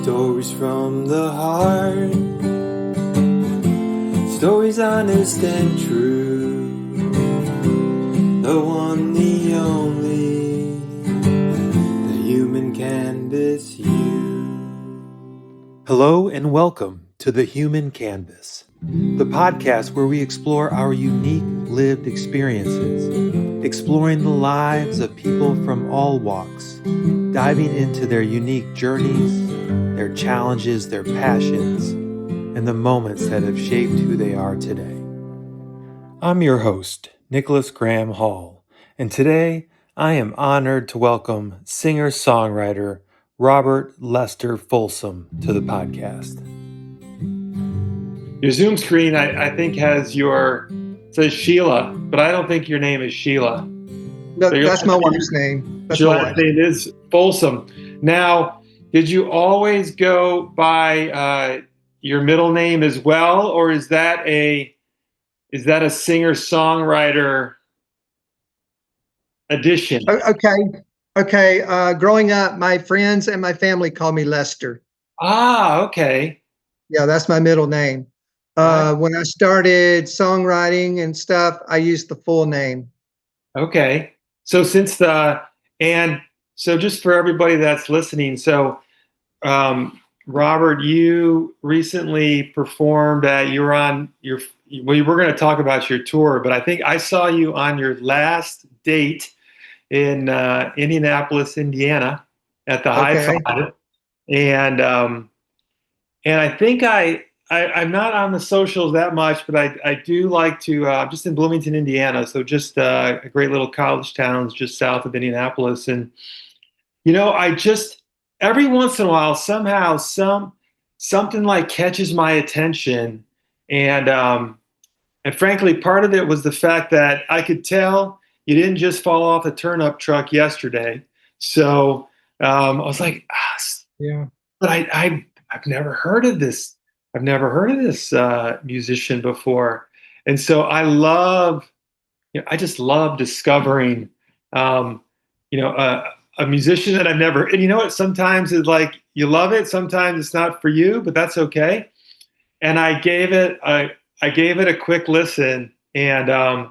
Stories from the heart, stories honest and true, the one, the only, the human canvas you. Hello and welcome to The Human Canvas, the podcast where we explore our unique lived experiences, exploring the lives of people from all walks, diving into their unique journeys, their challenges, their passions, and the moments that have shaped who they are today. I'm your host, Nicholas Graham Hall, and today I am honored to welcome singer-songwriter Robert Lester Folsom to the podcast. Your Zoom screen, I think, says Sheila, but I don't think your name is Sheila. No, that's my wife's name. Your last name is Folsom. Now, did you always go by your middle name as well, or is that a singer-songwriter addition? Okay. Growing up, my friends and my family call me Lester. Ah, okay. Yeah, that's my middle name. When I started songwriting and stuff, I used the full name. Okay. So so just for everybody that's listening, Robert, you recently performed we're going to talk about your tour, but I think I saw you on your last date in Indianapolis, Indiana at the High Five. And I think I'm not on the socials that much, but I do like to, I'm just in Bloomington, Indiana. So just a great little college town just south of Indianapolis. And, I just, every once in a while, somehow something like catches my attention. And frankly, part of it was the fact that I could tell you didn't just fall off a turnip truck yesterday. So I was like, yeah, but I've never heard of this. I've never heard of this musician before. And so I just love discovering, a musician that I've never, and you know what, sometimes it's like, you love it. Sometimes it's not for you, but that's okay. And I gave it a quick listen, and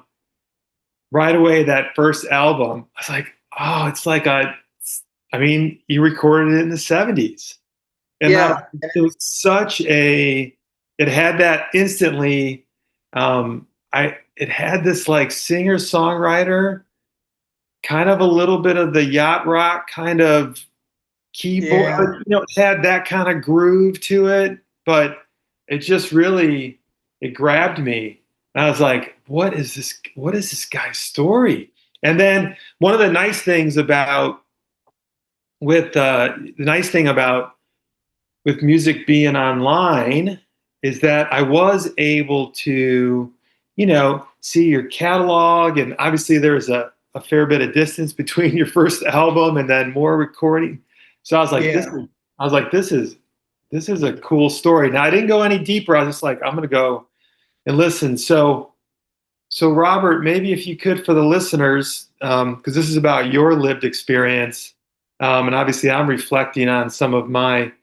right away, that first album, I was like, oh, it's like you recorded it in the 70s. And yeah, it was it had that instantly, it had this like singer-songwriter, kind of a little bit of the yacht rock kind of keyboard, yeah. it had that kind of groove to it, but it just really, it grabbed me. And I was like, what is this guy's story? And then one of the nice things about with music being online is that I was able to, see your catalog, and obviously there's a fair bit of distance between your first album and then more recording. So I was like, this is a cool story. Now I didn't go any deeper. I was just like, I'm going to go and listen. So Robert, maybe if you could, for the listeners, because this is about your lived experience, and obviously I'm reflecting on some of my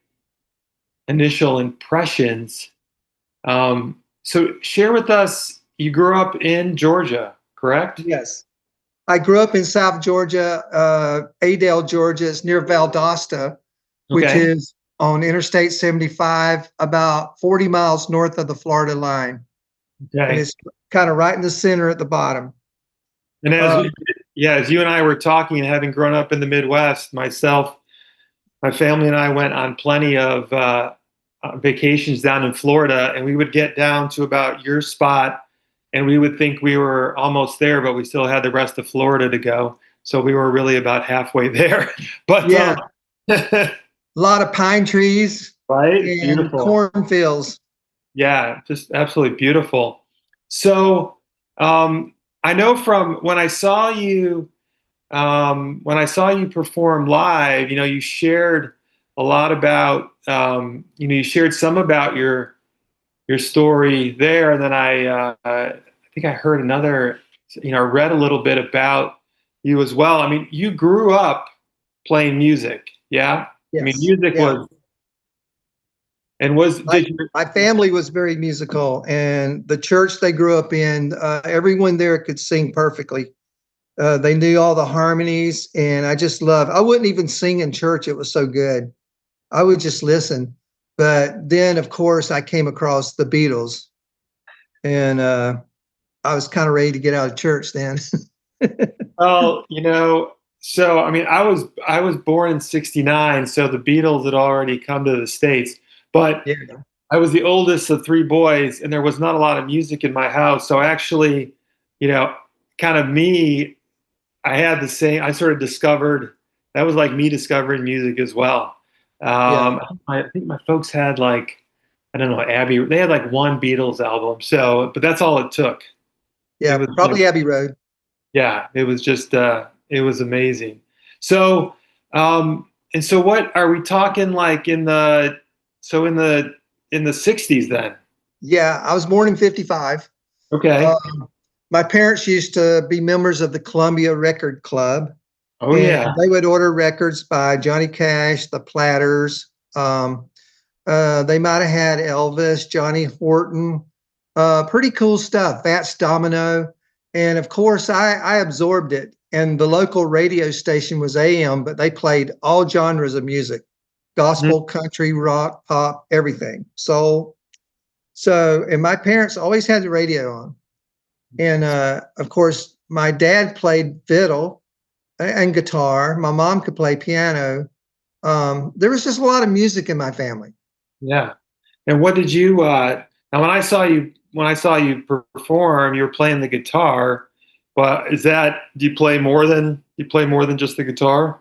initial impressions. So share with us, you grew up in Georgia, correct? Yes. I grew up in South Georgia, Adel, Georgia. It's near Valdosta, which is on Interstate 75, about 40 miles north of the Florida line. Okay. And it's kind of right in the center at the bottom. And as you and I were talking, having grown up in the Midwest, my family and I went on plenty of vacations down in Florida, and we would get down to about your spot, and we would think we were almost there, but we still had the rest of Florida to go. So we were really about halfway there. But a lot of pine trees, right? And beautiful cornfields. Yeah, just absolutely beautiful. So I know from when I saw you perform live, you shared a lot about, you shared some about your story there. And then I think I heard another, read a little bit about, you as well. I mean, you grew up playing music, yeah? I mean, Yes. music Yeah. was and was My did you my family was very musical, and the church they grew up in, everyone there could sing perfectly. They knew all the harmonies, and I just love. I wouldn't even sing in church; it was so good. I would just listen. But then, of course, I came across the Beatles, and I was kind of ready to get out of church then. well, so I mean, I was born in '69, so the Beatles had already come to the States, but Yeah, I was the oldest of three boys, and there was not a lot of music in my house. So actually, you know, kind of me, I had the same. I sort of discovered that was like me discovering music as well. yeah, I think my folks had like I don't know Abbey. They had like one Beatles album. So, but that's all it took. It yeah. was Probably Abbey Road. yeah. It was just it was amazing. So and so what are we talking like in the so in the '60s then? Yeah, I was born in '55. Okay. My parents used to be members of the Columbia Record Club, Oh and yeah. they would order records by Johnny Cash, the Platters. They might have had Elvis, Johnny Horton, pretty cool stuff. Fats Domino, and of course, I absorbed it. And the local radio station was AM, but they played all genres of music: Mhm. gospel, country, rock, pop, everything, soul. So, and my parents always had the radio on. And of course, my dad played fiddle and guitar. My mom could play piano. There was just a lot of music in my family. Yeah. And what did you now when I saw you perform, you were playing the guitar, but is that do you play more than just the guitar?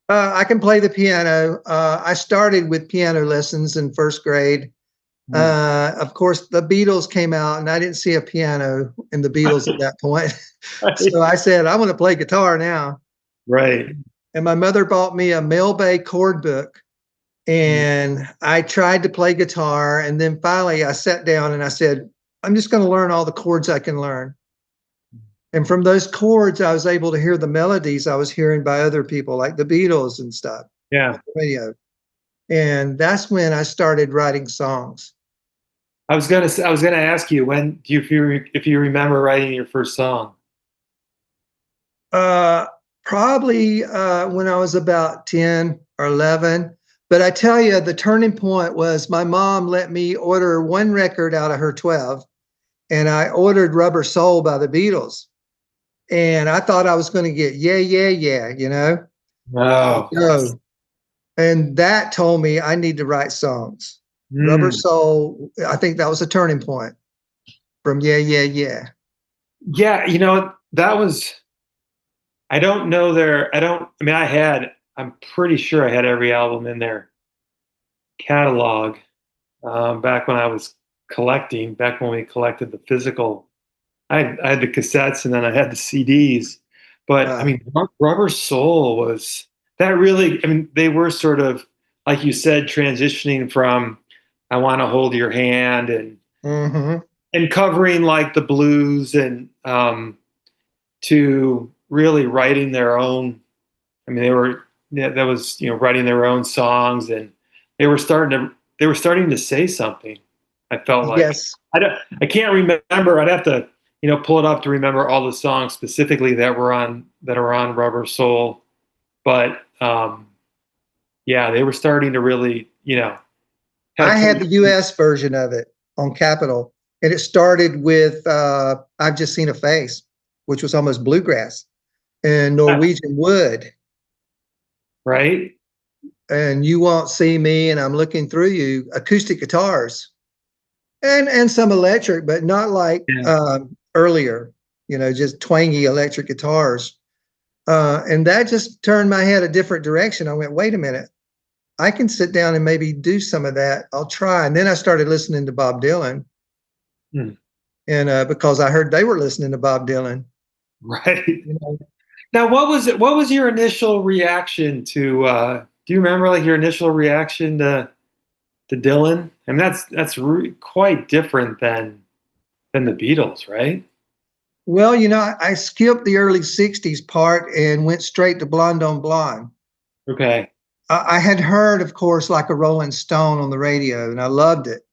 I can play the piano. I started with piano lessons in first grade. Mm. Of course, the Beatles came out, and I didn't see a piano in the Beatles at that point. So I said, I want to play guitar now. Right. And my mother bought me a Mel Bay chord book, Mm. and I tried to play guitar. And then finally, I sat down and I said, I'm just going to learn all the chords I can learn. And from those chords, I was able to hear the melodies I was hearing by other people, like the Beatles and stuff on Yeah. the radio. And that's when I started writing songs. I was gonna ask you when do you if you remember writing your first song? Uh, Probably when I was about 10 or 11. But I tell you, the turning point was my mom let me order one record out of her 12, and I ordered Rubber Soul by the Beatles. And I thought I was going to get yeah, yeah, yeah, you know? Oh. No. And that told me I need to write songs. Rubber Mm. Soul, I think that was a turning point from yeah, yeah, yeah. Yeah, that was I don't I mean I'm pretty sure I had every album in their catalog back when I was back when we collected the physical. I had the cassettes and then I had the CDs. But I Uh, mean, Rubber Soul was that really, I mean, they were sort of, like you said, transitioning from I Want to Hold Your Hand mhm. and covering like the blues and to really writing their own. I mean, they were, yeah, that was, writing their own songs and they were starting to, they were starting to say something. I felt like Yes. I can't remember. I'd have to, pull it up to remember all the songs specifically that are on Rubber Soul. But yeah, they were starting to really, kind I of had come. the US version of it on Capitol, and it started with I've Just Seen a Face, which was almost bluegrass, and Norwegian Wood, Right. and You Won't See Me, and I'm Looking Through You, acoustic guitars, and some electric, but not like Yeah. earlier, just twangy electric guitars. And that just turned my head a different direction. I went, wait a minute, I can sit down and maybe do some of that. I'll try. And then I started listening to Bob Dylan, Hmm. and because I heard they were listening to Bob Dylan. Right. You know, Now, what was it? What was your initial reaction to? Do you remember like your initial reaction to Dylan? And quite different than the Beatles, right? Well, I skipped the early 60s part and went straight to Blonde on Blonde. Okay. I had heard, of course, like a Rolling Stone on the radio, and I loved it.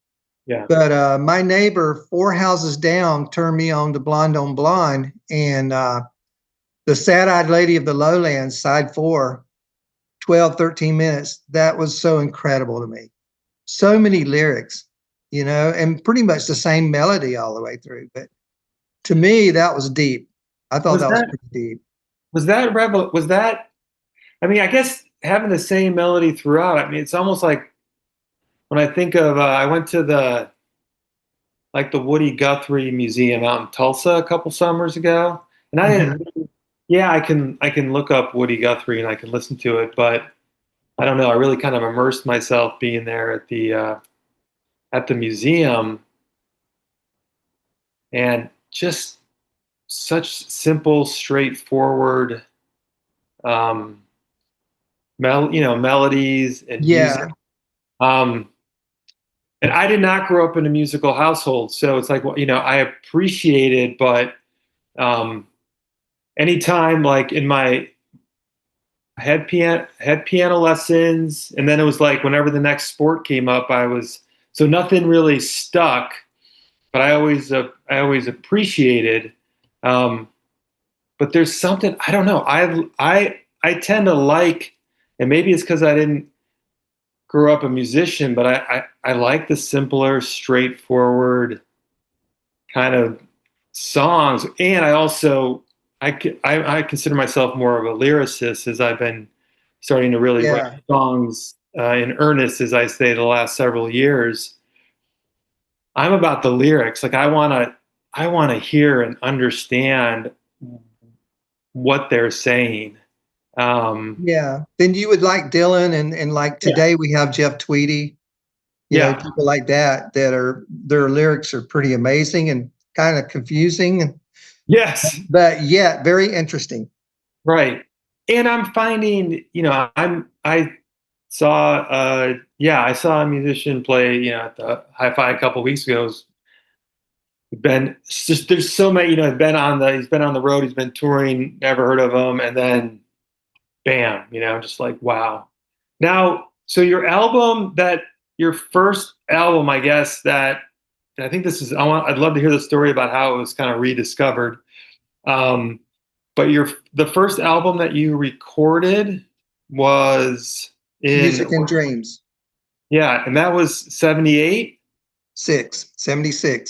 Yeah. But my neighbor, 4 houses down, turned me on Blonde, and the Sad-Eyed Lady of the Lowlands, side 4, 12, 13 minutes. That was so incredible to me. So many lyrics, and pretty much the same melody all the way through. But to me, that was deep. I thought Was that was that pretty deep. was that I mean, I guess having the same melody throughout, I mean, it's almost like when I think of I went to the Woody Guthrie Museum out in Tulsa a couple summers ago. And I Mhm. didn't yeah, I can look up Woody Guthrie and I can listen to it, but I don't know, I really kind of immersed myself being there at the museum, and just such simple, straightforward um melodies and music. Yeah, Um and I did not grow up in a musical household, so it's like, well, I appreciate it, but um anytime, like in my had piano lessons, and then it was like whenever the next sport came up, I was so nothing really stuck, but I always appreciated. Um, but there's something I don't know. I tend to like, and maybe it's because I didn't grow up a musician, but I like the simpler, straightforward kind of songs. And I consider myself more of a lyricist, as I've been starting to really write yeah, songs in earnest, as I say, the last several years. I'm about the lyrics. Like I want to hear and understand what they're saying. Um, yeah. Then you would like Dylan, and like yeah, today we have Jeff Tweedy, yeah, people like that their lyrics are pretty amazing and kind of confusing, yes, but yet very interesting. right. And I'm finding, I saw, I saw a musician play, at the Hi-Fi a couple weeks ago. It's just there's so many, he's been on the road, he's been touring, never heard of him, and then bam, just like wow. Now, so your first album, I guess that I think this is I'd love to hear the story about how it was kind of rediscovered. Um, but the first album that you recorded was in Music and Dreams. yeah, and that was 78, 76.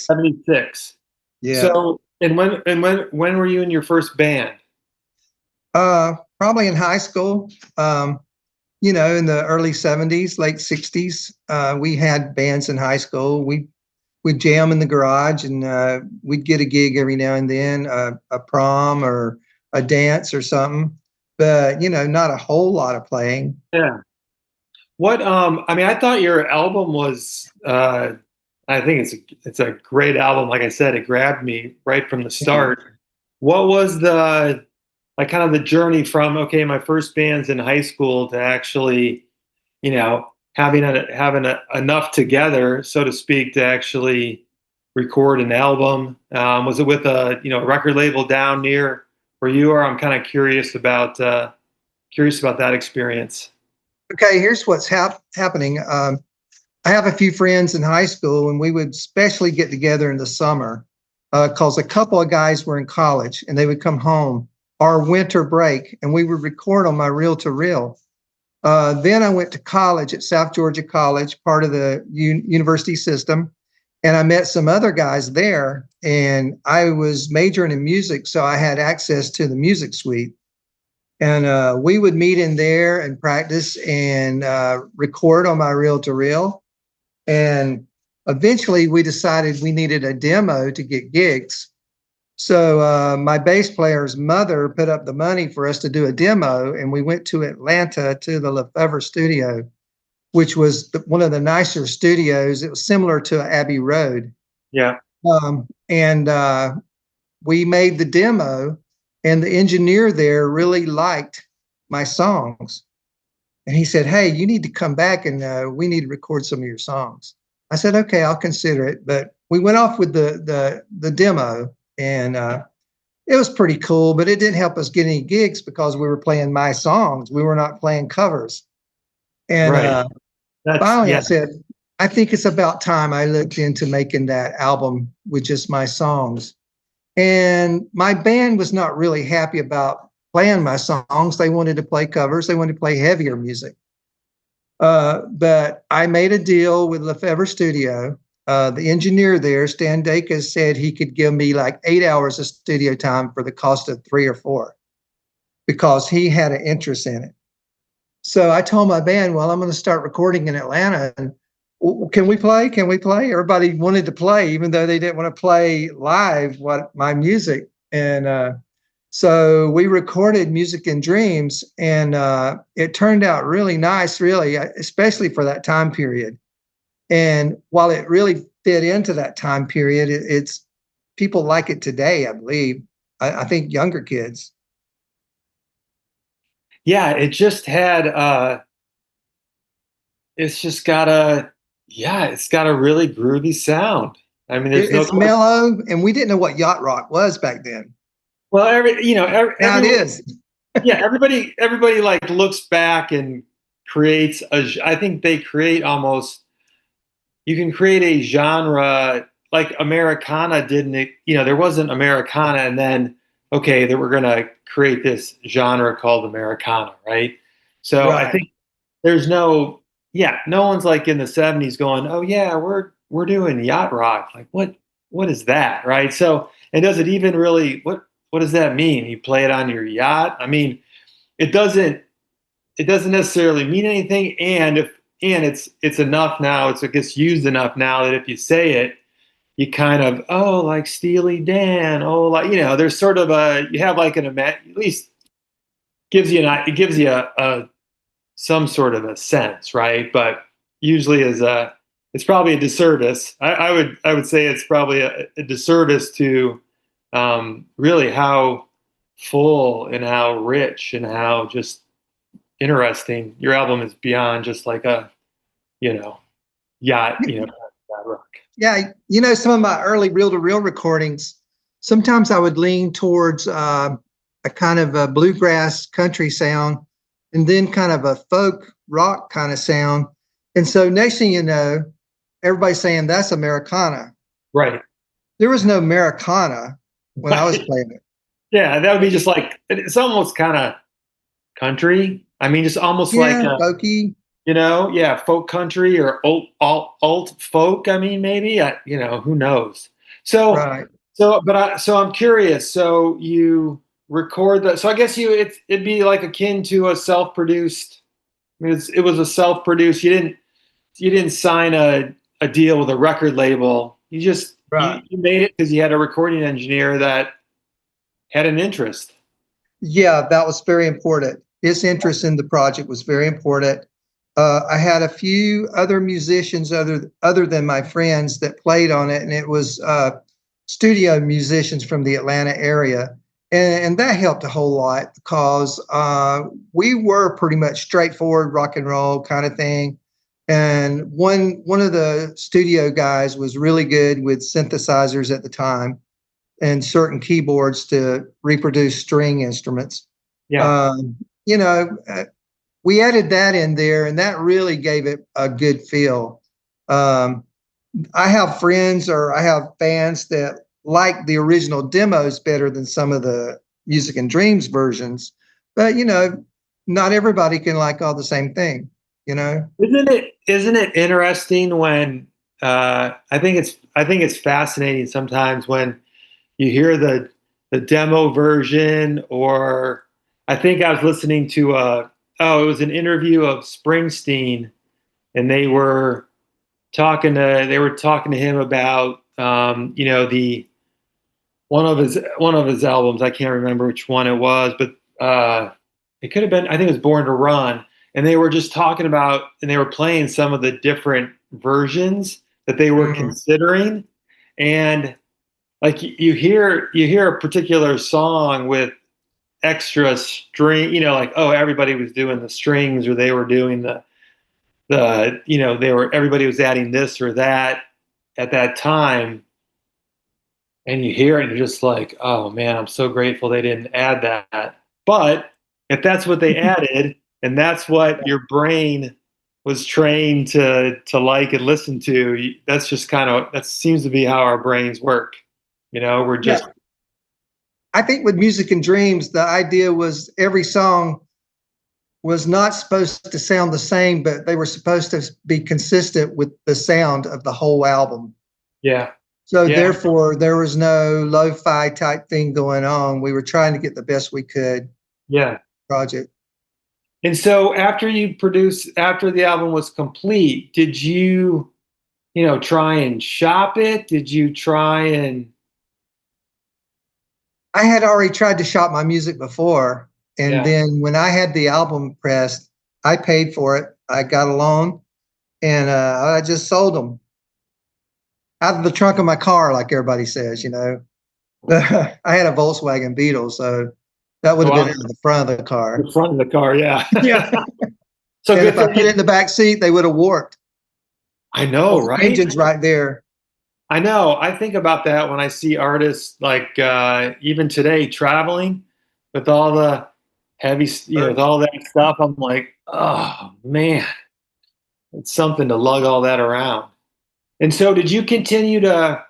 76. Yeah. So, and when were you in your first band? Probably in high school. In the early 70s, late 60s. We had bands in high school. We'd jam in the garage, and we'd get a gig every now and then, a prom or a dance or something. But not a whole lot of playing. Yeah. I mean, I thought your album was I think it's a great album. Like I said, it grabbed me right from the Yeah. start. What was the like kind of the journey from, okay, my first band's in high school, to actually, having enough together, so to speak, to actually record an album? Was it with a record label down near where you are? I'm kind of curious about that experience. Okay, here's what's happening. I have a few friends in high school, and we would especially get together in the summer because a couple of guys were in college, and they would come home our winter break, and we would record on my reel to reel. Then I went to college at South Georgia College, part of the university system, and I met some other guys there. And I was majoring in music, so I had access to the music suite. And we would meet in there and practice and record on my reel to reel. And eventually we decided we needed a demo to get gigs. So my bass player's mother put up the money for us to do a demo, and we went to Atlanta to the Lefevre studio, which was one of the nicer studios. It was similar to Abbey Road. Yeah. And we made the demo, and the engineer there really liked my songs. And he said, "Hey, you need to come back, and we need to record some of your songs." I said, "Okay, I'll consider it." But we went off with the demo, and it was pretty cool, but it didn't help us get any gigs because we were playing my songs. We were not playing covers. And Right. That's finally, I yeah. said, I think it's about time I looked into making that album with just my songs. And my band was not really happy about playing my songs. They wanted to play covers. They wanted to play heavier music. But I made a deal with Lefebvre Studio. The engineer there, Stan Dacus, said he could give me like 8 hours of studio time for the cost of 3 or 4 because he had an interest in it. So I told my band, well, I'm going to start recording in Atlanta. And can we play? Can we play? Everybody wanted to play, even though they didn't want to play live my music. And so we recorded Music and Dreams, and it turned out really nice, really, especially for that time period. And while it really fit into that time period, it's people like it today, I believe. I think younger kids. Yeah, it just had it's just got a yeah, it's got a really groovy sound. I mean, there's no It's mellow, and we didn't know what yacht rock was back then. well, Now it everyone is. yeah, everybody like looks back and creates I think they create almost you can create a genre like Americana didn't, there wasn't Americana and then, okay, that we're going to create this genre called Americana, right? So I Right. think there's no one's like in the 70s going, oh yeah, we're doing yacht rock. Like what is that, right? So, and does it even really, what does that mean? You play it on your yacht? I mean, it doesn't it doesn't necessarily mean anything. And it's enough now, it gets used enough now that if you say it, you kind of, oh, like Steely Dan, oh, like, there's sort of you have like at least it gives you a some sort of a sense, right? But usually it's probably a disservice. I would say it's probably a disservice to really how full and how rich and how just interesting your album is beyond just like a you know yacht yacht rock. Yeah, some of my early reel-to-reel recordings, sometimes I would lean towards a kind of a bluegrass country sound and then kind of a folk rock kind of sound. And so next thing you know, everybody's saying that's Americana. Right. There was no Americana when I was Right. playing it. Yeah, that would be just like it's almost kind of country. I mean, just almost like Yeah, folky. yeah, folk country or alt folk. I mean, maybe who knows. So Right. so I'm curious. So you record that. So I guess it'd be like akin to a self-produced. I mean, it was a self-produced. You didn't sign a deal with a record label. You just Right. you made it because you had a recording engineer that had an interest. Yeah, that was very important. His interest in the project was very important. I had a few other musicians other than my friends that played on it, and it was studio musicians from the Atlanta area, and that helped a whole lot because we were pretty much straightforward rock and roll kind of thing. And one of the studio guys was really good with synthesizers at the time and certain keyboards to reproduce string instruments. Yeah. Um, you know, we added that in there, and that really gave it a good feel. Um, I have friends or I have fans that like the original demos better than some of the Music and Dreams versions, but not everybody can like all the same thing. You know. Isn't it interesting when I think it's fascinating sometimes when you hear the demo version or I think I was listening to it was an interview of Springsteen and they were talking to him about the one of his albums. I can't remember which one it was, but it could have been. I think it was Born to Run, and they were just talking about and they were playing some of the different versions that they were Mhm. considering, and like you hear a particular song with extra string, like oh everybody was doing the strings or they were doing they were everybody was adding this or that at that time and you hear it and you're just like, oh man, I'm so grateful they didn't add that. But if that's what they added and that's what your brain was trained to like and listen to, that's just kind of, that seems to be how our brains work. We're Yeah. just, I think with Music and Dreams, the idea was every song was not supposed to sound the same, but they were supposed to be consistent with the sound of the whole album. yeah, So yeah, therefore, there was no lo-fi type thing going on. We were trying to get the best we could yeah. project. And so after the album was complete, did you, try and shop it? Did you try and, I had already tried to shop my music before, and yeah, then when I had the album pressed, I paid for it. I got a loan, and I just sold them out of the trunk of my car, like everybody says. I had a Volkswagen Beetle, so that would oh, have been out out of the front of the car. the front of the car? Yeah. Yeah, So and good if I thing put it in the back seat, they would have warped. I know, The right? engine's right there. I know. I think about that when I see artists like even today traveling with all the heavy, with all that stuff. I'm like, oh man, it's something to lug all that around. And so, did you continue to?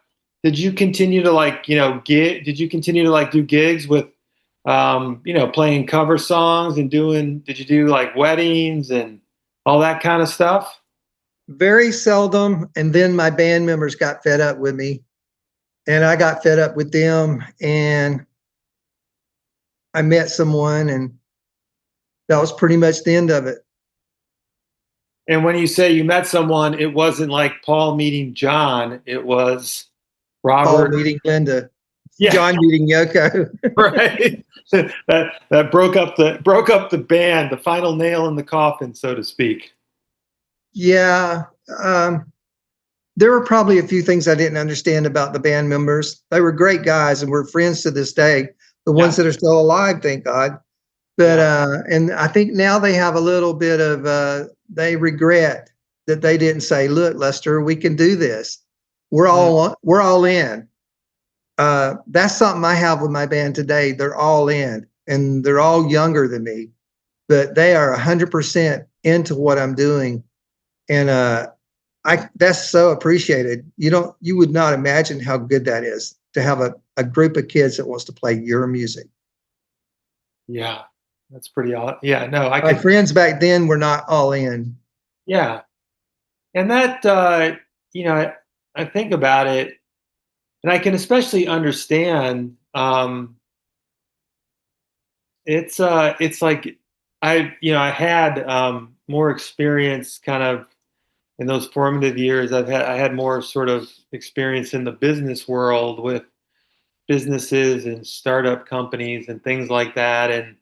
Did you continue to like Did you continue to like do gigs with, playing cover songs and doing? Did you do like weddings and all that kind of stuff? Very seldom, and then my band members got fed up with me, and I got fed up with them, and I met someone, and that was pretty much the end of it. And when you say you met someone, it wasn't like Paul meeting John. It was Paul Robert. meeting Linda, Yeah, John meeting Yoko. right. That broke up the band, the final nail in the coffin, so to speak. Yeah, there were probably a few things I didn't understand about the band members. They were great guys, and we're friends to this day. The ones Yeah, that are still alive, thank God. But yeah, and I think now they have a little bit of they regret that they didn't say, "Look, Lester, we can do this. mm, We're all in." That's something I have with my band today. They're all in, and they're all younger than me, but they are 100% into what I'm doing, and I that's so appreciated. You would not imagine how good that is to have a group of kids that wants to play your music. yeah. That's pretty odd. Yeah, no, I My could. friends back then were not all in. Yeah, and that I think about it, and I can especially understand. It's like I had more experience kind of in those formative years. I had more sort of experience in the business world with businesses and startup companies and things like that. And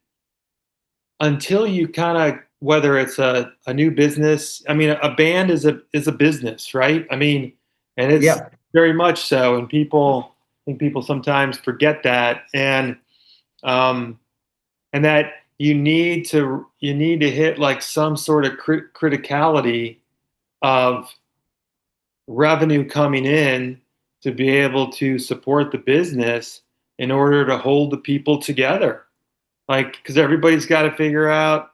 until you kind of, whether it's a new business, I mean, a band is a business, right? I mean, and it's Yeah, very much so. And I think people sometimes forget that. Um, and that you need to hit like some sort of criticality of revenue coming in to be able to support the business in order to hold the people together, like because everybody's got to figure out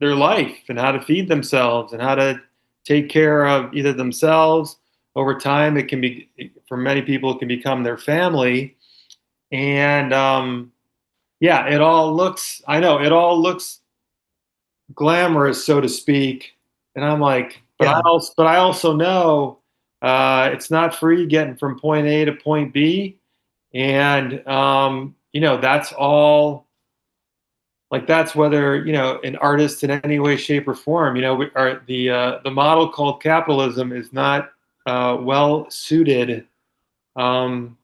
their life and how to feed themselves and how to take care of either themselves. Over time it can be, for many people it can become their family. And yeah, it all looks glamorous, so to speak. And I'm like, yeah, but I also know it's not free getting from point A to point B, and that's all. Like that's whether an artist in any way, shape, or form. The model called capitalism is not well suited um,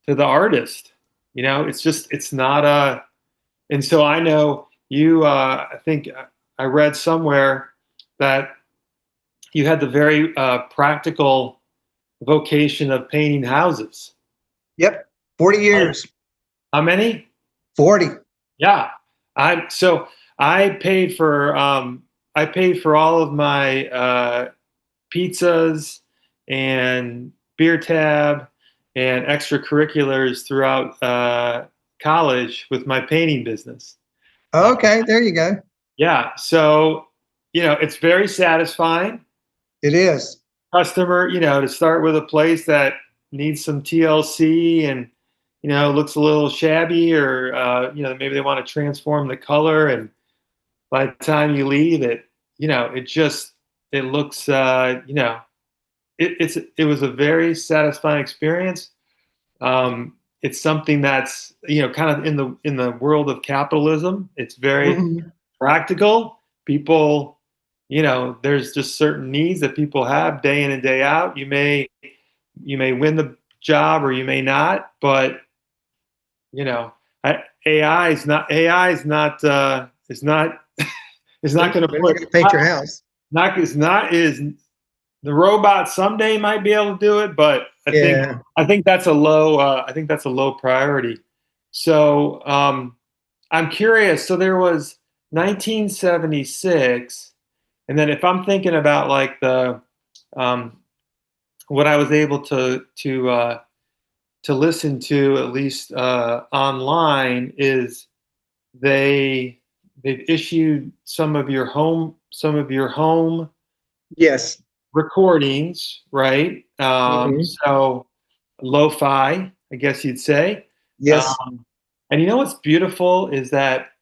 to the artist. It's not a. And so I know you. I think I read somewhere that you had the very practical vocation of painting houses. yep. 40 Right. years. How many? 40. Yeah. I paid for all of my pizzas and beer tab and extracurriculars throughout college with my painting business. Okay, there you go. Yeah, so it's very satisfying. It is. Customer, to start with a place that needs some TLC and looks a little shabby, or maybe they want to transform the color, and by the time you leave it, it looks it was a very satisfying experience. It's something that's kind of in the world of capitalism. It's very Mhm. practical. People, there's just certain needs that people have day in and day out. You may win the job or you may not, but you know AI is not is not going to They're not put going to paint your house. not is not is the robot someday might be able to do it, but Yeah. I think that's a low priority. So I'm curious. So there was 1976, and then if I'm thinking about like the um, what I was able to listen to, at least online, is they've issued some of your home Yes. recordings, right? Mhm. So lo-fi, I guess you'd say. Yes. And what's beautiful is that,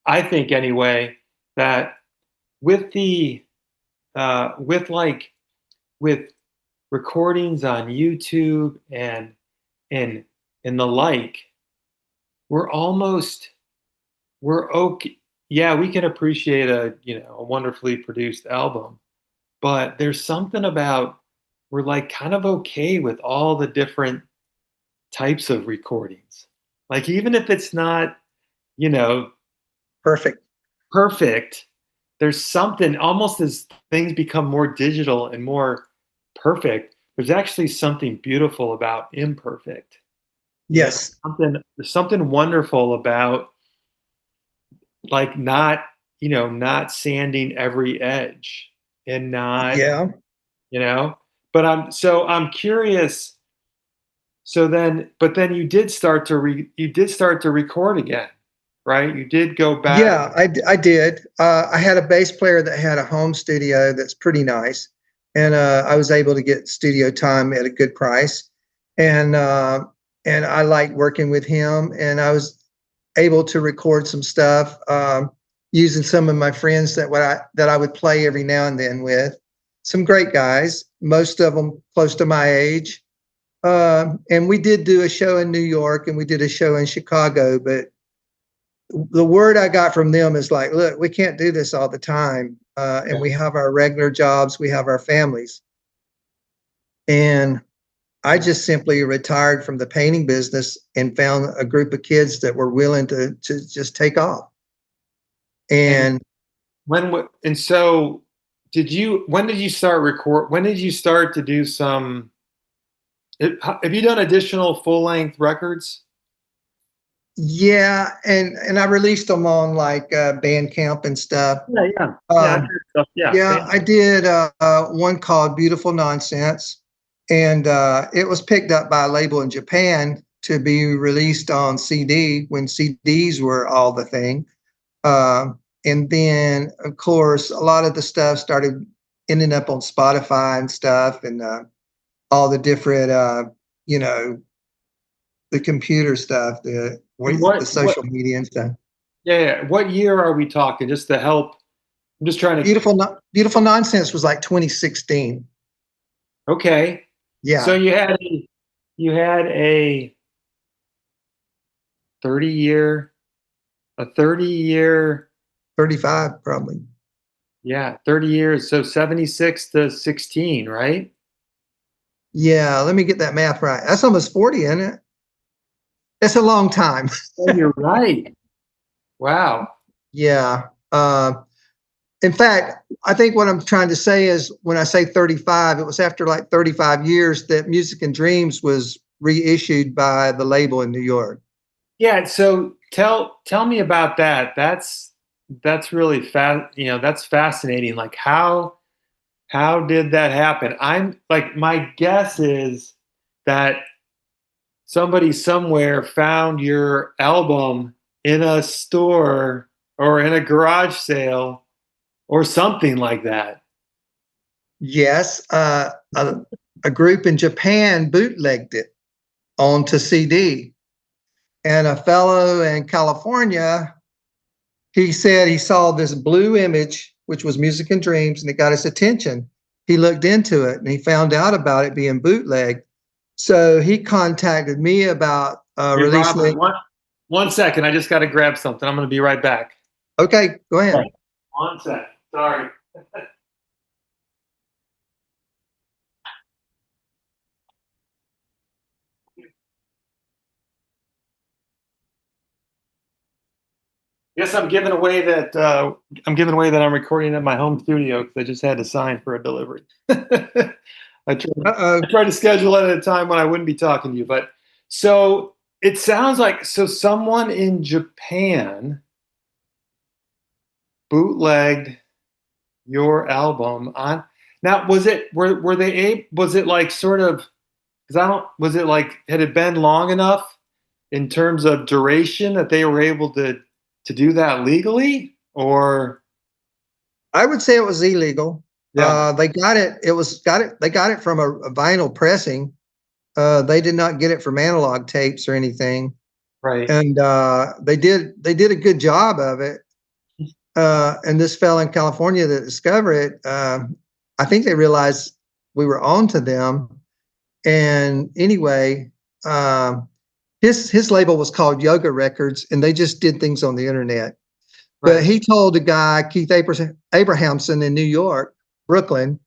I think anyway, that with the with like with recordings on YouTube and and the like, we're almost we're okay. Yeah, we can appreciate a wonderfully produced album, but there's something about, we're like kind of okay with all the different types of recordings. Like, even if it's not, you know, Perfect. perfect, there's something, almost as things become more digital and more perfect, there's actually something beautiful about imperfect. Yes. There's something wonderful about, like, not sanding every edge, and not, Yeah. you know, but I'm curious. But then you did start to record again, right? You did go back. Yeah, I did. I had a bass player that had a home studio that's pretty nice, and I was able to get studio time at a good price, and uh, and I liked working with him, and I was able to record some stuff using some of my friends that I would play every now and then with. Some great guys, most of them close to my age, and we did do a show in New York, and we did a show in Chicago, but the word I got from them is like, look, we can't do this all the time. And we have our regular jobs, we have our families. And I just simply retired from the painting business and found a group of kids that were willing to just take off. And And so when did you start record? When did you start to do some? Have you done additional full length records? yeah, and I released them on like Bandcamp and stuff. Yeah, yeah, yeah. I've Um, heard stuff. Yeah, yeah, I did one called Beautiful Nonsense, and it was picked up by a label in Japan to be released on CD when CDs were all the thing. And then, of course, a lot of the stuff started ending up on Spotify and stuff, and all the different, you know, the computer stuff, And the what? social media and stuff. Yeah, yeah. What year are we talking? Just to help. I'm just trying to. Beautiful Nonsense was like 2016. Okay. So Yeah, you had a 30 year, a 30 year, 35 probably. yeah, 30 years. So 76 to 16, right? Yeah, let me get that math right. That's almost 40, isn't it? That's a long time. Oh, you're right. Wow. Yeah. In fact, I think what I'm trying to say is when I say 35, it was after like 35 years that Music and Dreams was reissued by the label in New York. Yeah. So tell me about that. That's really that's fascinating. Like, how did that happen? I'm like, my guess is that somebody somewhere found your album in a store or in a garage sale or something like that. Yes, a group in Japan bootlegged it onto CD. And a fellow in California, he said he saw this blue image, which was Music and Dreams, and it got his attention. He looked into it and he found out about it being bootlegged. So he contacted me about Hey, releasing Robert, it. one second. I just got to grab something. I'm going to be right back. Okay, go ahead. Right. 1 second. Sorry. Yes, I'm giving away that I'm recording at my home studio because I just had to sign for a delivery. I tried to schedule it at a time when I wouldn't be talking to you, but so it sounds like someone in Japan bootlegged your album on. Now, was it were they able? Was it like sort of? Because I don't. Was it like had it been long enough in terms of duration that they were able to do that legally, or? I would say it was illegal. Yeah. They got it. They got it from a vinyl pressing. They did not get it from analog tapes or anything. Right. And they did a good job of it. And this fella in California that discovered it, I think they realized we were on to them. And anyway, his label was called Yoga Records, and they just did things on the internet. Right. But he told a guy, Keith Abrahamson in New York, Brooklyn,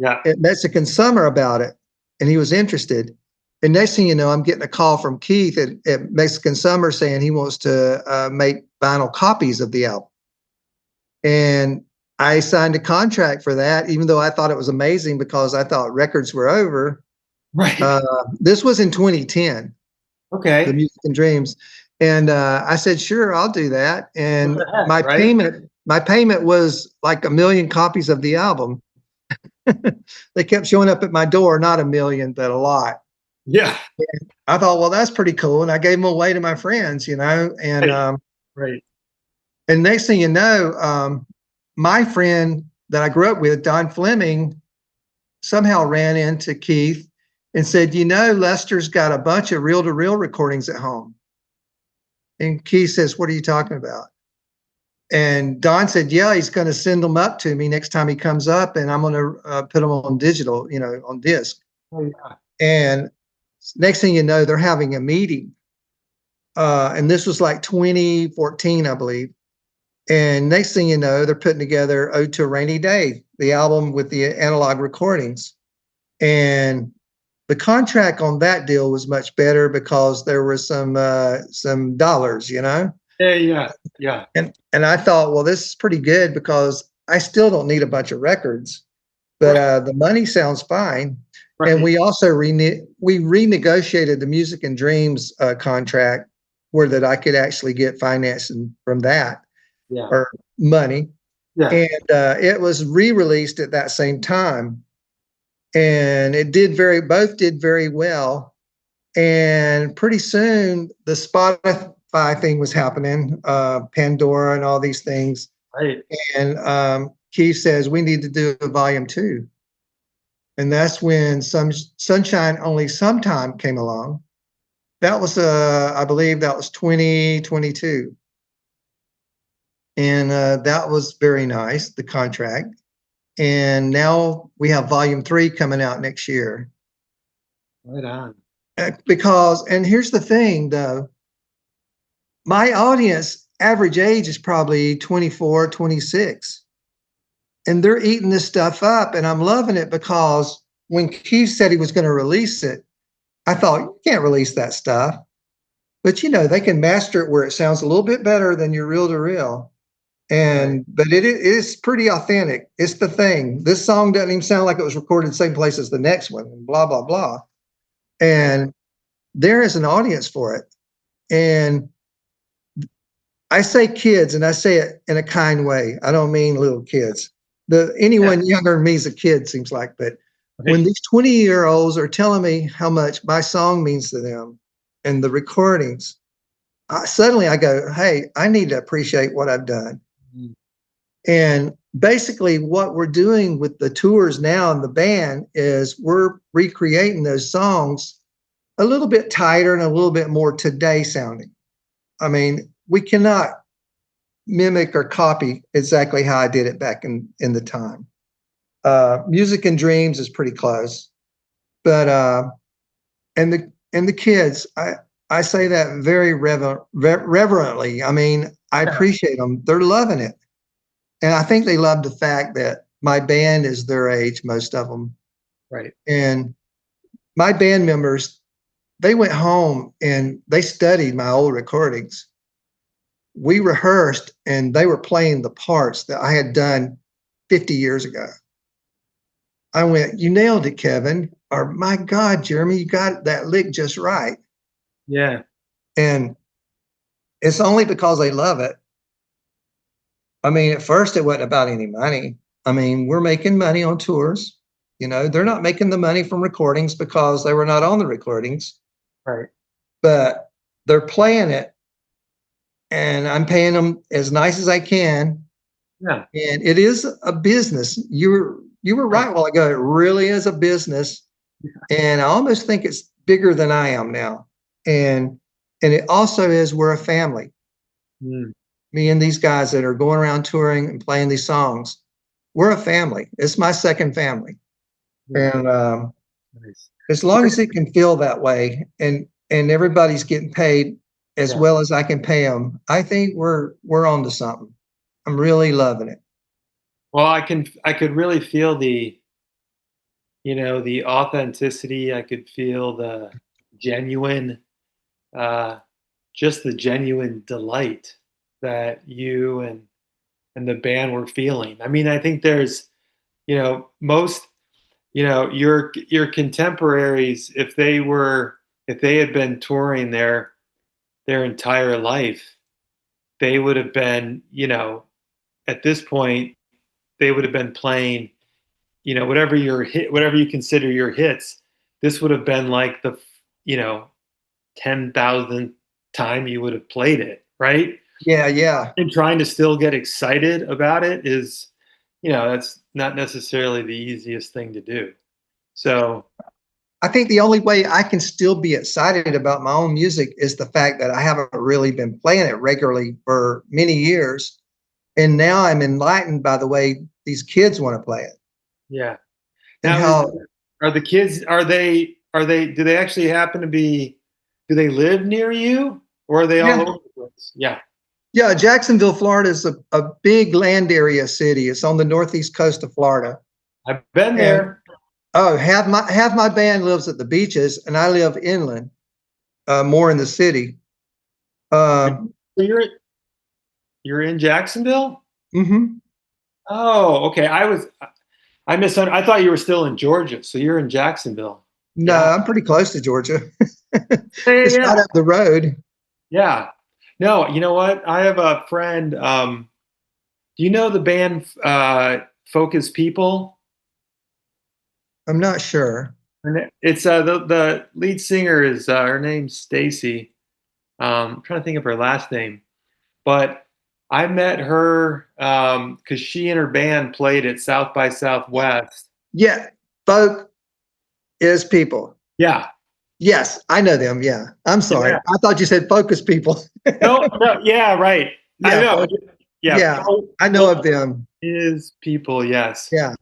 at Mexican Summer about it, and he was interested. And next thing you know, I'm getting a call from Keith at Mexican Summer saying he wants to make vinyl copies of the album. And I signed a contract for that, even though I thought it was amazing because I thought records were over. Right. This was in 2010. Okay. The Music and Dreams. And I said, sure, I'll do that. And my payment was like 1 million copies of the album. They kept showing up at my door, not 1 million, but a lot. Yeah. And I thought, well, that's pretty cool. And I gave them away to my friends, you know, and, right. And next thing you know, my friend that I grew up with, Don Fleming, somehow ran into Keith and said, you know, Lester's got a bunch of reel-to-reel recordings at home. And Keith says, what are you talking about? And Don said, yeah, he's going to send them up to me next time he comes up, and I'm going to put them on digital, you know, on disc. Oh, yeah. And next thing you know, they're having a meeting. And this was like 2014, I believe. And next thing you know, they're putting together Ode to a Rainy Day, the album with the analog recordings. And the contract on that deal was much better because there were some dollars, you know? Yeah. And I thought, well, this is pretty good because I still don't need a bunch of records, but the money sounds fine. Right. And we also renegotiated the Music and Dreams contract where that I could actually get financing from that. Yeah. Or money. Yeah. And it was re-released at that same time. And both did very well. And pretty soon the Spotify thing was happening, Pandora and all these things. Right. And Keith says, we need to do a volume 2. And that's when Sunshine Only Sometime came along. That was, I believe that was 2022. And that was very nice, the contract. And now we have volume 3 coming out next year. Right on. Because, and here's the thing though, my audience average age is probably 24, 26. And they're eating this stuff up, and I'm loving it because when Keith said he was going to release it, I thought, you can't release that stuff. But you know, they can master it where it sounds a little bit better than your reel-to-reel. But it is pretty authentic. It's the thing. This song doesn't even sound like it was recorded the same place as the next one, and blah, blah, blah. And there is an audience for it. And I say kids, and I say it in a kind way. I don't mean little kids. Anyone younger than me is a kid, seems like. But when these 20-year-olds are telling me how much my song means to them, and the recordings, suddenly I go, hey, I need to appreciate what I've done. Mm. And basically, what we're doing with the tours now in the band is we're recreating those songs a little bit tighter and a little bit more today sounding. I mean, we cannot mimic or copy exactly how I did it back in the time. Music and Dreams is pretty close, but and the kids, I say that very reverently. I mean, I appreciate them. They're loving it, and I think they love the fact that my band is their age, most of them. Right. And my band members, they went home and they studied my old recordings. We rehearsed, and they were playing the parts that I had done 50 years ago. I went, you nailed it, Kevin. Or my God, Jeremy, you got that lick just right. Yeah. And it's only because they love it. I mean, at first it wasn't about any money. I mean, we're making money on tours. You know, they're not making the money from recordings because they were not on the recordings. Right. But they're playing it, and I'm paying them as nice as I can. Yeah. And it is a business. You were right a while ago. It really is a business. And I almost think it's bigger than I am now. And it also is, we're a family. Mm. Me and these guys that are going around touring and playing these songs, we're a family. It's my second family. Yeah. And Nice. as long as it can feel that way, and everybody's getting paid as well as I can pay them, I think we're on to something. I'm really loving it. Well, I could really feel the, the authenticity. I could feel the genuine, uh, just the genuine delight that you and the band were feeling. I mean, I think there's, most, your contemporaries, if they had been touring their entire life, they would have been, at this point, they would have been playing, whatever your hit, whatever you consider your hits. This would have been like the, you know, 10,000th time you would have played it, right? Yeah, yeah. And trying to still get excited about it is, that's not necessarily the easiest thing to do. So, I think the only way I can still be excited about my own music is the fact that I haven't really been playing it regularly for many years. And now I'm enlightened by the way these kids want to play it. yeah. And Now, how, are the kids, do they actually happen to be, do they live near you, or are they all yeah, over the place? Yeah. yeah, Jacksonville, Florida is a big land area city. It's on the northeast coast of Florida. I've been And there. oh, half my band lives at the beaches, and I live inland, more in the city. So you're in Jacksonville? Mhm. Oh, okay. I misunderstood. I thought you were still in Georgia, so you're in Jacksonville. No, Yeah. I'm pretty close to Georgia. Yeah, It's yeah. right up the road. Yeah. No, you know what? I have a friend. Do you know the band Focus People? I'm not sure. It's the lead singer is her name's Stacy. I'm trying to think of her last name, but I met her because she and her band played at South by Southwest. Yeah, folk is people. Yeah. Yes, I know them. Yeah, I'm sorry. Yeah. I thought you said focus people. No, no, yeah, right. I Yeah, know. Yeah, yeah, I know of them. is people, yes. Yeah.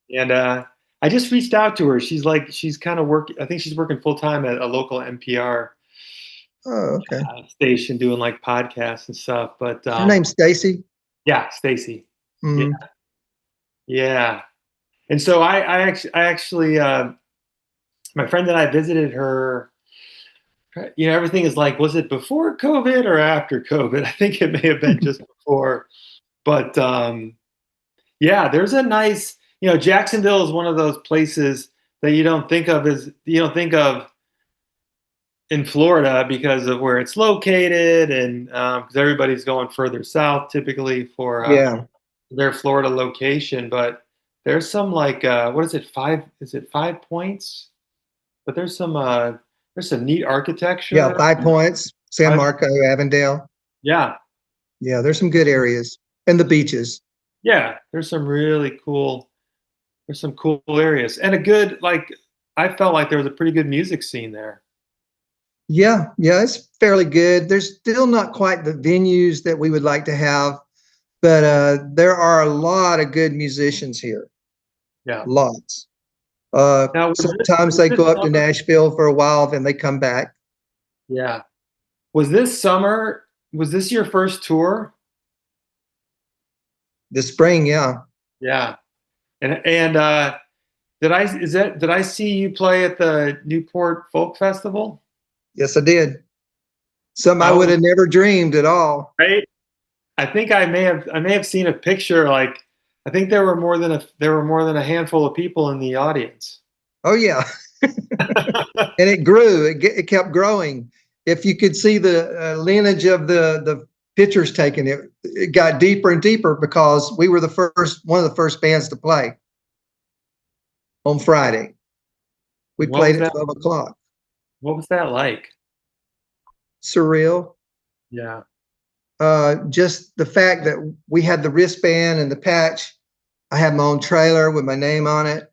And I just reached out to her. She's kind of working. I think she's working full time at a local NPR Oh, okay. station doing like podcasts and stuff. But Her name's Stacy. yeah, Stacy. Yeah, Mm. yeah. And so I actually my friend and I visited her. Everything is like, was it before COVID or after COVID? I think it may have been just before. But yeah, there's a nice, Jacksonville is one of those places that you don't think of in Florida because of where it's located, and because everybody's going further south typically for Yeah. their Florida location. But there's some like what is it, 5 points? But there's some There's some neat architecture Yeah, there. 5 Points, San I- Marco, Avondale. yeah, Yeah, there's some good areas and the beaches. yeah. There's some really cool. There's some cool areas and a good like. I felt like there was a pretty good music scene there. Yeah, yeah, it's fairly good. There's still not quite the venues that we would like to have, but there are a lot of good musicians here. Yeah. Lots. Now Sometimes was they this go up to summer? Nashville for a while, then they come back. Yeah. Was this summer? Was this your first tour? This spring, yeah. Yeah. And did I see you play at the Newport Folk Festival? Yes, I did. Something I would Oh, have never dreamed at all. right. I think I may have seen a picture like I think there were more than a handful of people in the audience. Oh yeah, and it grew. It kept growing. If you could see the lineage of the pictures taken, it got deeper and deeper because we were one of the first bands to play on Friday. We What played was at that? 12 o'clock. What was that like? Surreal. Yeah. Just the fact that we had the wristband and the patch. I had my own trailer with my name on it.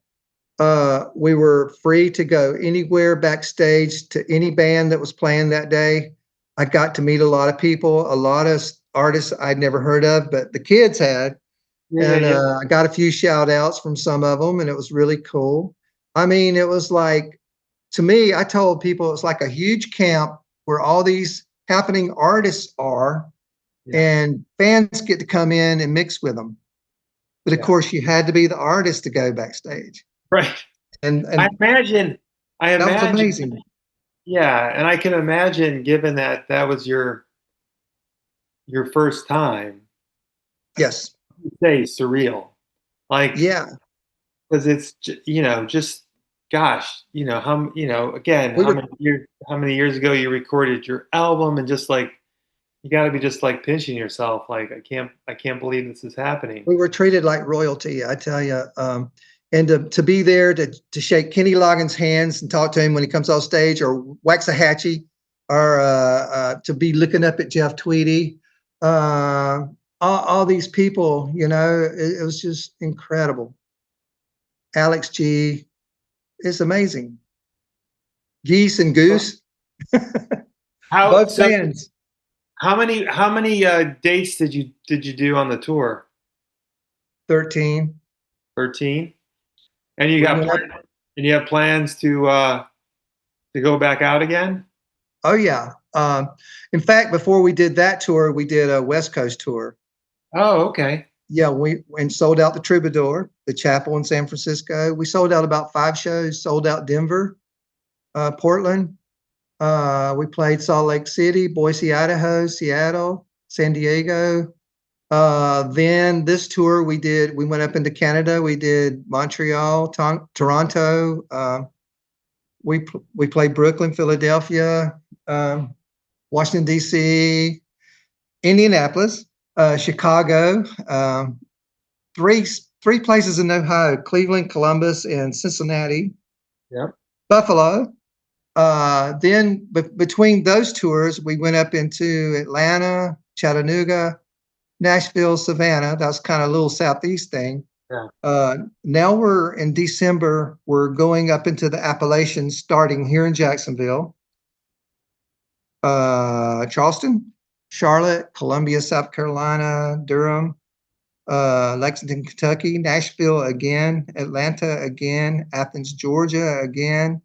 We were free to go anywhere backstage to any band that was playing that day. I got to meet a lot of people, a lot of artists I'd never heard of, but the kids had. Yeah, yeah, And yeah. I got a few shout outs from some of them, and it was really cool. I mean, it was like, to me, I told people it's like a huge camp where all these happening artists are, Yeah. and fans get to come in and mix with them. But of Yeah. course, you had to be the artist to go backstage. Right. And I and imagine I that was imagine amazing. yeah, and I can imagine given that that was your first time, Yes. you say surreal. Like Yeah. because you know, just gosh, again, We were how many years ago you recorded your album and just like you got to be just like pinching yourself like I can't believe this is happening. we were treated like royalty, I tell you. And to be there to shake Kenny Loggins' hands and talk to him when he comes off stage, or Waxahachie, or to be looking up at Jeff Tweedy, all these people, it was just incredible. Alex G, it's amazing. Geese and Goose, How both so bands. how many dates did you do on the tour? 13. 13? And We went up. you have plans to go back out again? Oh yeah. In fact, before we did that tour, we did a West Coast tour. Oh, okay. Yeah, we and sold out the Troubadour, the Chapel in San Francisco. We sold out about 5 shows. Sold out Denver, Portland. We played Salt Lake City, Boise, Idaho, Seattle, San Diego. Then this tour we went up into Canada. We did Montreal, Toronto. We played Brooklyn, Philadelphia, Washington D.C., Indianapolis, Chicago, three places in Ohio: Cleveland, Columbus, and Cincinnati. Yep. Buffalo. Then between those tours, we went up into Atlanta, Chattanooga, Nashville, Savannah. That's kind of a little southeast thing. Yeah. Now we're in December. We're going up into the Appalachians, starting here in Jacksonville, Charleston, Charlotte, Columbia, South Carolina, Durham, Lexington, Kentucky, Nashville again, Atlanta again, Athens, Georgia again.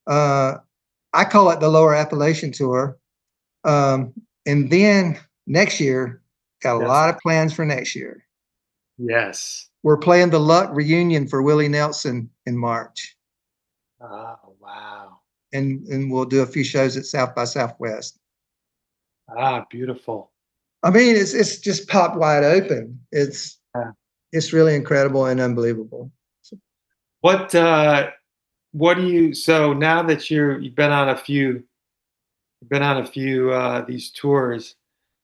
I call it the Lower Appalachian Tour. And then next year, got a Yes. lot of plans for next year. Yes. We're playing the Luck reunion for Willie Nelson in March, Oh, wow. and we'll do a few shows at South by Southwest. Ah, beautiful. I mean, it's just popped wide open. Yeah. It's really incredible and unbelievable. What what do you so now that you've been on a few these tours,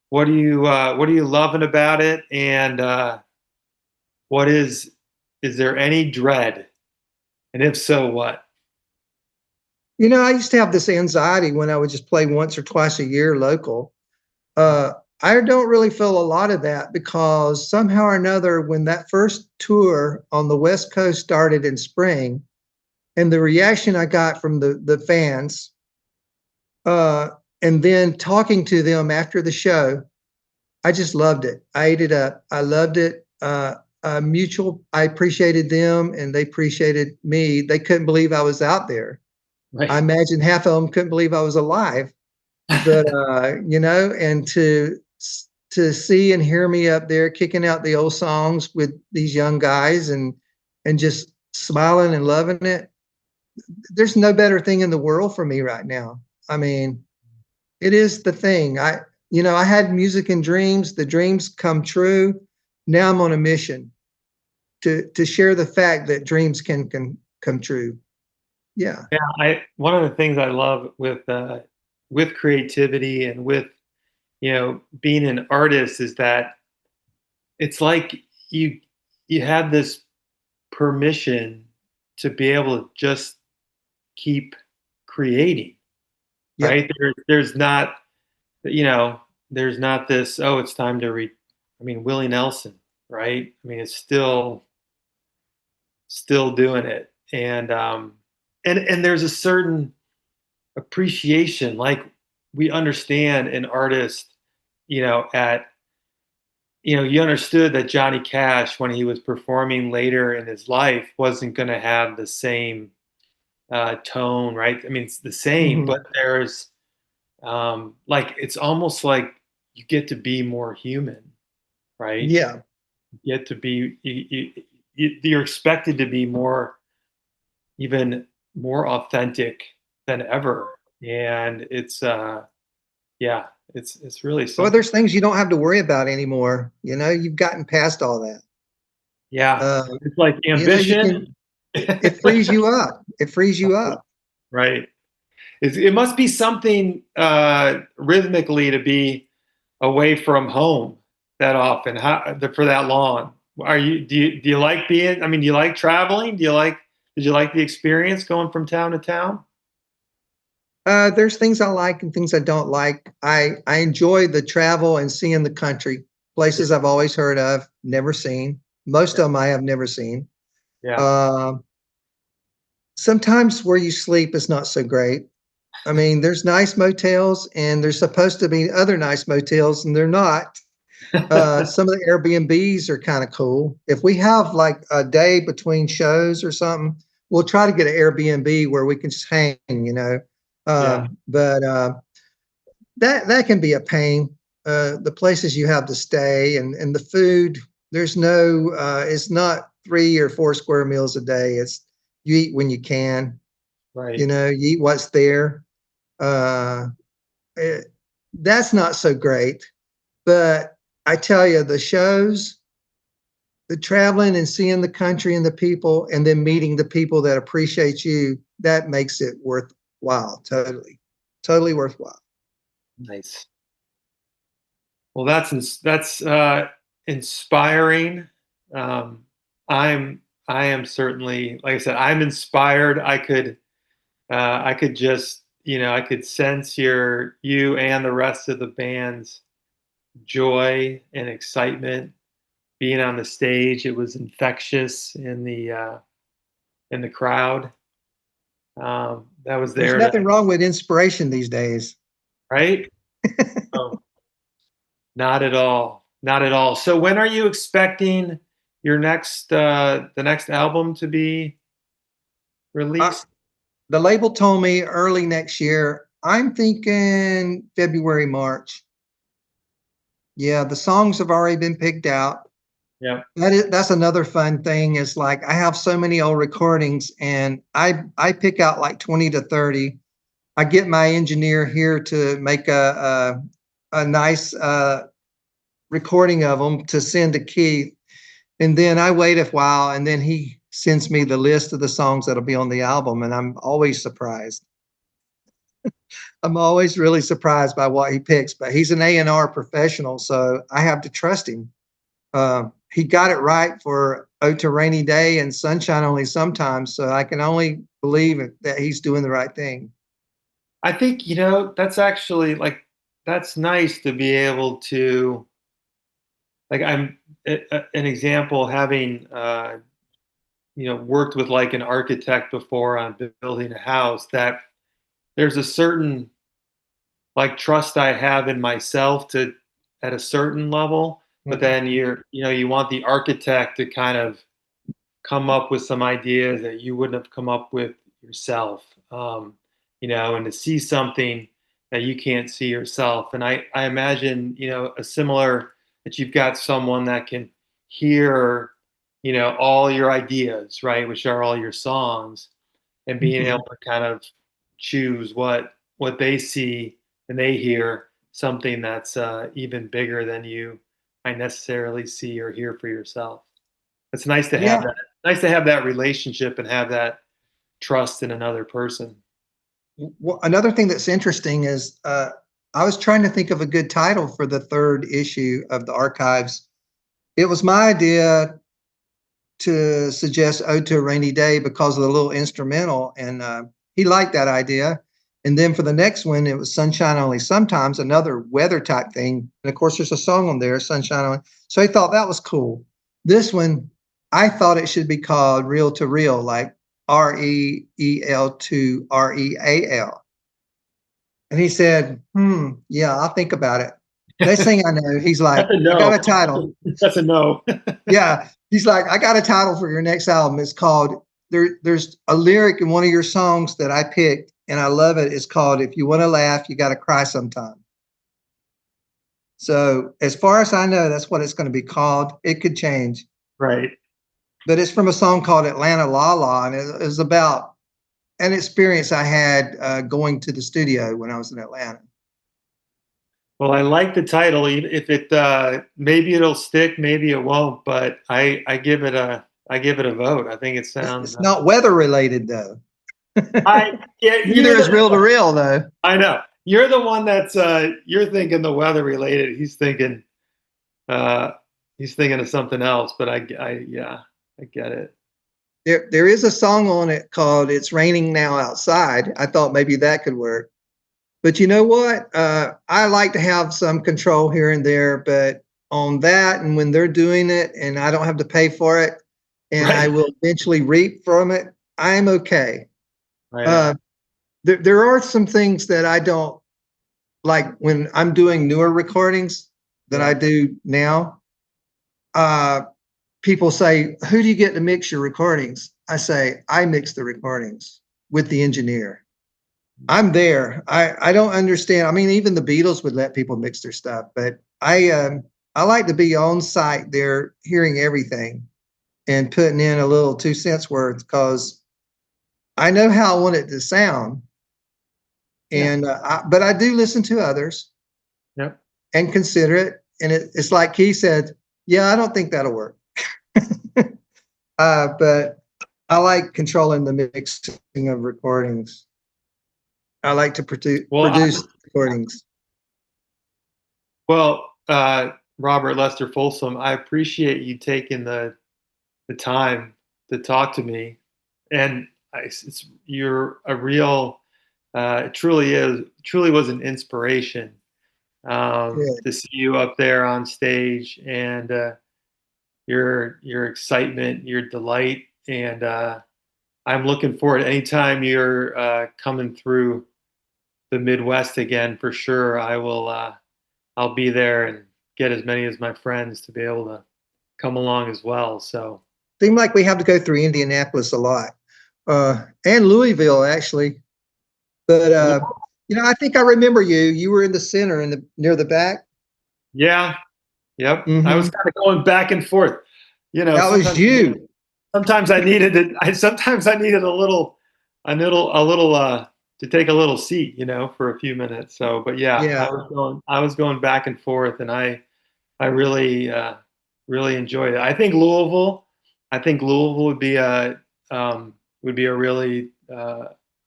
what are you loving about it and what is there any dread? And if so, what? I used to have this anxiety when I would just play once or twice a year local. I don't really feel a lot of that because somehow or another, when that first tour on the West Coast started in spring, and the reaction I got from the fans, uh, and then talking to them after the show, I just loved it. I ate it up. I loved it. Mutual. I appreciated them, and they appreciated me. They couldn't believe I was out there. I Right. imagine half of them couldn't believe I was alive. But and to see and hear me up there kicking out the old songs with these young guys and just smiling and loving it. There's no better thing in the world for me right now. I mean, it is the thing. I had music and dreams. The dreams come true. Now I'm on a mission to share the fact that dreams can come true. Yeah. Yeah, I one of the things I love with creativity and with, being an artist is that it's like you you have this permission to be able to just keep creating, Yep. right? There's not, you know, there's not this, oh, it's time to read. I mean, Willie Nelson, right? I mean, it's still doing it. And there's a certain appreciation, like we understand an artist, at you understood that Johnny Cash, when he was performing later in his life, wasn't going to have the same tone, right? I mean, it's the same, Hmm. but there's like it's almost like you get to be more human, right? Yeah. You get to be you're expected to be more, even more authentic than ever, and yeah, it's really Well, something. there's things you don't have to worry about anymore. You've gotten past all that. Yeah, Uh, it's like you ambition. can, it frees you up. It frees you up. Right. It must be something rhythmically to be away from home that often, for that long. Do you like being? I mean, do you like traveling? Did you like the experience going from town to town? There's things I like and things I don't like. I enjoy the travel and seeing the country, Yeah, places I've always heard of, never seen. Most yeah, of them I have never seen. yeah. Um, Sometimes where you sleep is not so great. I mean, there's nice motels and there's supposed to be other nice motels, and they're not. Some of the Airbnbs are kind of cool. If we have like a day between shows or something, we'll try to get an Airbnb where we can just hang. Yeah, But that can be a pain. The places you have to stay and the food. There's no. It's not 3 or 4 square meals a day. It's you eat when you can. right. You eat what's there. Uh, it, that's not so great. But I tell you, the shows, the traveling and seeing the country and the people, and then meeting the people that appreciate you, that makes it worthwhile. Totally, totally worthwhile. Nice. Well, that's inspiring. Um, I am certainly, like I said, I'm inspired. I could just, I could sense you and the rest of the band's joy and excitement being on the stage. It was infectious in the crowd that was There's there to, nothing wrong with inspiration these days. right? Oh, not at all, not at all. So when are you expecting the next album to be Uh, released? the label told me early next year. I'm thinking February, March. Yeah, the songs have already been picked out. Yeah, That's another fun thing is like I have so many old recordings and I pick out like 20 to 30. I get my engineer here to make a nice recording of them to send to Keith, and then I wait a while and then he sends me the list of the songs that'll be on the album, and I'm always surprised. I'm always really surprised by what he picks, but he's an A&R professional, so I have to trust him. He got it right for "Oh to Rainy Day" and "Sunshine Only Sometimes," so I can only believe that he's doing the right thing. I think, that's actually like, that's nice to be able to, like, an example, having, worked with like an architect before on building a house, that there's a certain like trust I have in myself to at a certain level, but Mhm. then you want the architect to kind of come up with some ideas that you wouldn't have come up with yourself, and to see something that you can't see yourself. And I imagine, a similar, that you've got someone that can hear, all your ideas, right, which are all your songs, and being able Mhm. to kind of choose what they see and they hear something that's even bigger than you might necessarily see or hear for yourself. It's nice to have Yeah. that. Nice to have that relationship and have that trust in another person. Well, another thing that's interesting is I was trying to think of a good title for the third issue of the archives. It was my idea to suggest "Ode to a Rainy Day" because of the little instrumental, and he liked that idea. And then for the next one, it was "Sunshine Only Sometimes," another weather type thing. And of course, there's a song on there, "Sunshine Only." So he thought that was cool. This one, I thought it should be called "Real to Real," like REEL to REAL. And he said, yeah, I'll think about it. Next thing I know, he's like, That's a I got no. a title. That's a no. Yeah. He's like, I got a title for your next album. It's called there's a lyric in one of your songs that I picked and I love it. It's called "If You Want to Laugh, You Gotta Cry Sometime." So as far as I know, that's what it's going to be called. It could change. Right. But it's from a song called "Atlanta La La," and it was about an experience I had going to the studio when I was in Atlanta. Well, I like the title. If it maybe it'll stick, maybe it won't. But I give it a vote. I think it sounds. It's not weather related though. I Yeah, Neither is "Real to Real" though. I know you're the one that's you're thinking the weather related. Uh, he's thinking of something else. But yeah, I get it. There is a song on it called "It's Raining Now Outside." I thought maybe that could work. But you know what? I like to have some control here and there, but on that, and when they're doing it and I don't have to pay for it and I Right. will eventually reap from it, I'm okay. Right on. Uh, there are some things that I don't like when I'm doing newer recordings that Yeah. I do now. Uh, People say, "Who do you get to mix your recordings?" I say, "I mix the recordings with the engineer." I'm there. I don't understand. I mean, even the Beatles would let people mix their stuff, but I like to be on site there, hearing everything and putting in a little 2 cents worth because I know how I want it to sound. Yeah. And but I do listen to others Yep. and consider it. And it's like he said, "Yeah, I don't think that'll work." But I like controlling the mixing of recordings. I like to Well, produce recordings. Robert Lester Folsom, I appreciate you taking the time to talk to me, and you're a real, it truly was an inspiration Good. to see you up there on stage, and your excitement, your delight, and I'm looking forward. Anytime you're coming through the Midwest again, for sure, I'll be there and get as many as my friends to be able to come along as well. So Seem like we have to go through Indianapolis a lot, and Louisville actually. But I think I remember you. You were in the center, in the near the back. yeah, yep. I was Hmm. kind of going back and forth. That was you. Sometimes I needed it. Sometimes I needed a little to take a little seat, for a few minutes. So, but yeah, Yeah, I was going back and forth, and I really enjoyed it. I think Louisville would be a really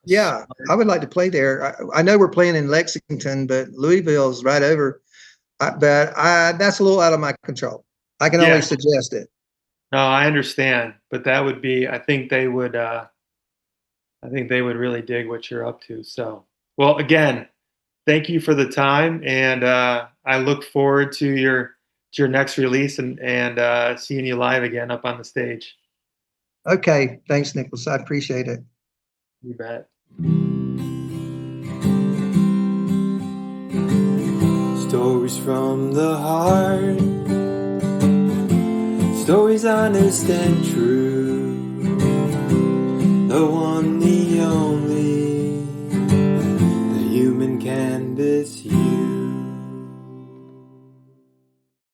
yeah. I would like to play there. I know we're playing in Lexington, but Louisville's right over. But that's a little out of my control. I can only yeah. suggest it. No, I understand, but that would be. I think they would. I think they would really dig what you're up to. So, well, again, thank you for the time, and I look forward to your next release and seeing you live again up on the stage. Okay, thanks, Nicholas. I appreciate it. You bet. Stories from the heart, stories honest and true, the one